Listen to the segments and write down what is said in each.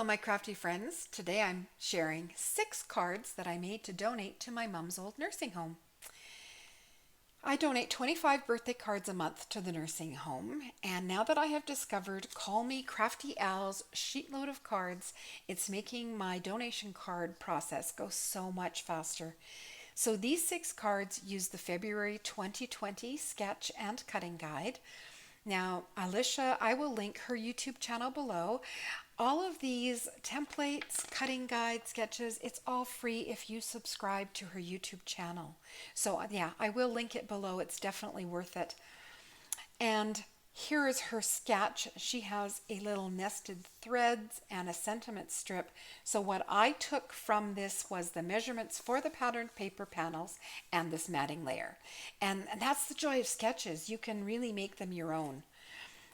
Hello, my crafty friends. Today I'm sharing 6 cards that I made to donate to my mom's old nursing home. I donate 25 birthday cards a month to the nursing home, and now that I have discovered Call Me Crafty Al's sheetload of cards, it's making my donation card process go so much faster. So these 6 cards use the February 2020 sketch and cutting guide. Now, Alicia, I will link her YouTube channel below. All of these templates, cutting guide, sketches, it's all free if you subscribe to her YouTube channel. So yeah, I will link it below. It's definitely worth it. And here is her sketch. She has a little nested threads and a sentiment strip. So what I took from this was the measurements for the patterned paper panels and this matting layer. And that's the joy of sketches. You can really make them your own.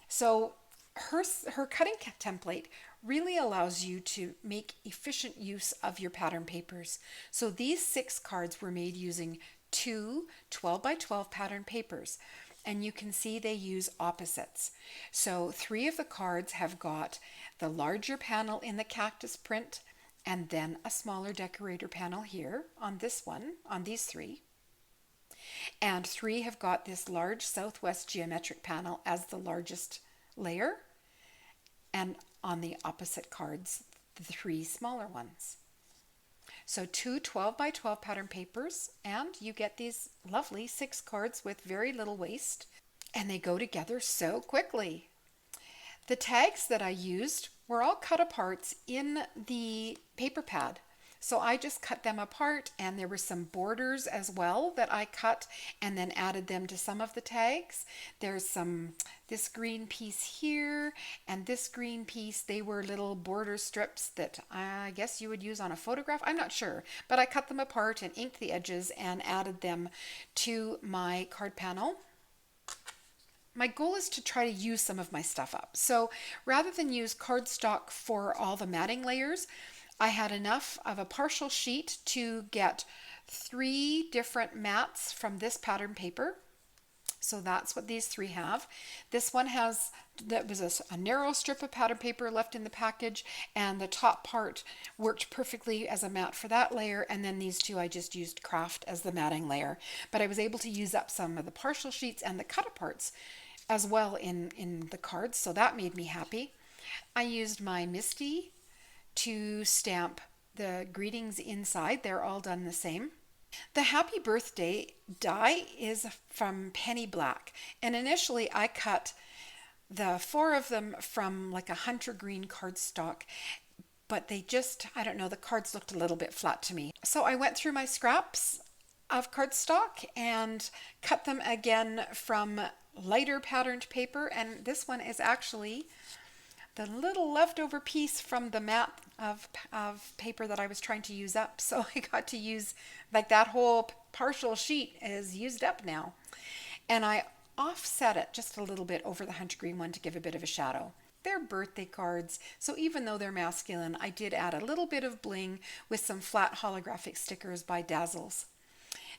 So her cutting template really allows you to make efficient use of your pattern papers. So these 6 cards were made using 2 12 by 12 pattern papers. And you can see they use opposites. So 3 of the cards have got the larger panel in the cactus print and then a smaller decorator panel here on this one, on these 3. And 3 have got this large southwest geometric panel as the largest layer. And on the opposite cards, the 3 smaller ones. So 2 12 by 12 pattern papers, and you get these lovely 6 cards with very little waste, and they go together so quickly. The tags that I used were all cut apart in the paper pad. So I just cut them apart, and there were some borders as well that I cut and then added them to some of the tags. There's this green piece here and this green piece. They were little border strips that I guess you would use on a photograph. I'm not sure, but I cut them apart and inked the edges and added them to my card panel. My goal is to try to use some of my stuff up. So rather than use cardstock for all the matting layers, I had enough of a partial sheet to get 3 different mats from this pattern paper. So that's what these 3 have. This one that was a narrow strip of pattern paper left in the package, and the top part worked perfectly as a mat for that layer, and then these 2 I just used craft as the matting layer. But I was able to use up some of the partial sheets and the cut-aparts as well in the cards, so that made me happy. I used my Misty to stamp the greetings inside. They're all done the same. The happy birthday die is from Penny Black, and initially I cut the 4 of them from like a hunter green cardstock, but they just, I don't know, the cards looked a little bit flat to me. So I went through my scraps of cardstock and cut them again from lighter patterned paper, and this one is actually the little leftover piece from the mat of paper that I was trying to use up. So I got to use, like, that whole partial sheet is used up now. And I offset it just a little bit over the hunter green one to give a bit of a shadow. They're birthday cards, so even though they're masculine, I did add a little bit of bling with some flat holographic stickers by Dazzles.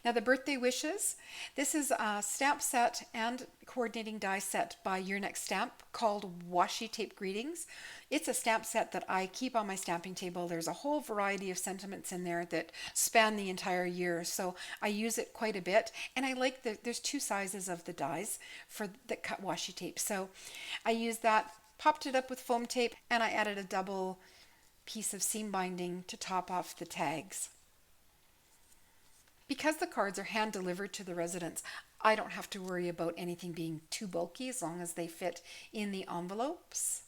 Now the birthday wishes, this is a stamp set and coordinating die set by Your Next Stamp called Washi Tape Greetings. It's a stamp set that I keep on my stamping table. There's a whole variety of sentiments in there that span the entire year, so I use it quite a bit, and I like there's 2 sizes of the dies that cut washi tape. So I used that, popped it up with foam tape, and I added a double piece of seam binding to top off the tags. Because the cards are hand delivered to the residents, I don't have to worry about anything being too bulky as long as they fit in the envelopes.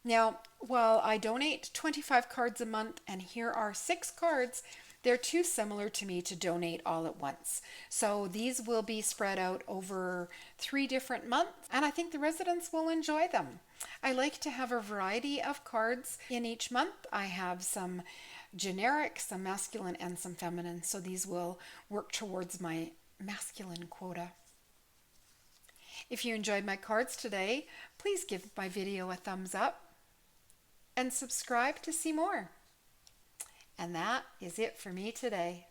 Now, while I donate 25 cards a month, and here are 6 cards, they're too similar to me to donate all at once. So these will be spread out over 3 different months, and I think the residents will enjoy them. I like to have a variety of cards in each month. I have some generic, some masculine, and some feminine, so these will work towards my masculine quota. If you enjoyed my cards today, please give my video a thumbs up and subscribe to see more. And that is it for me today.